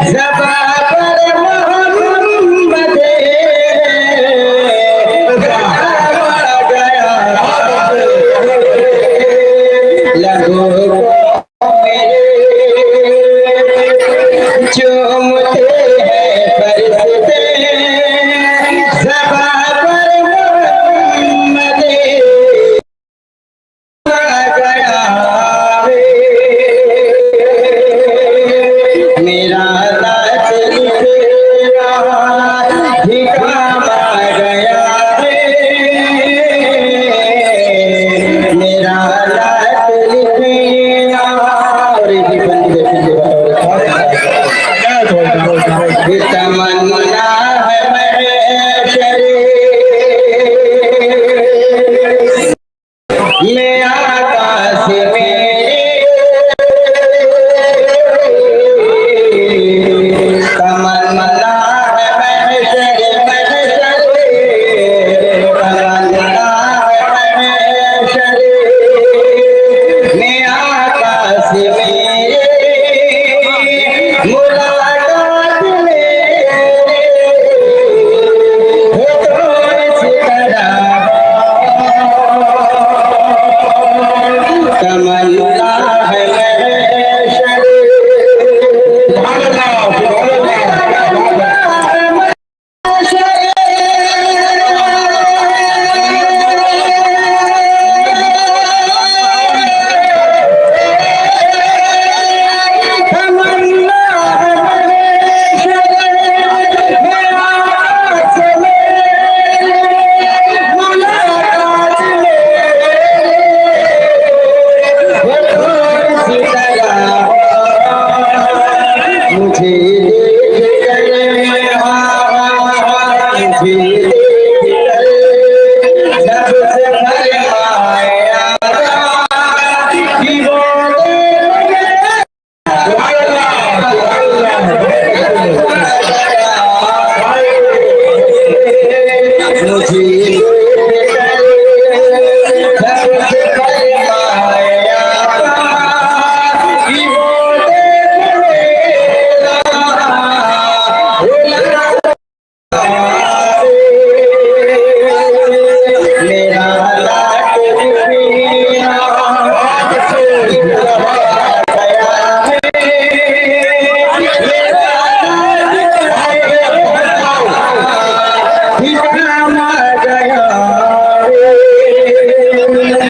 ज़बां पर मोहम्मद गया लबों को मेरे चूमते हैं फरिश्ते ज़बां पर मोहम्मद गया मेरा नाच तेरा ठिकाना गया है मेरा नाच तेरा तमन्ना है महशरे मैं आकाश में तमन्ना है महशरे तमन्ना है महशरे मैं आकाश में मुलाकात में हो तो इस तरह तमन्ना है महशरे मुझे देख कर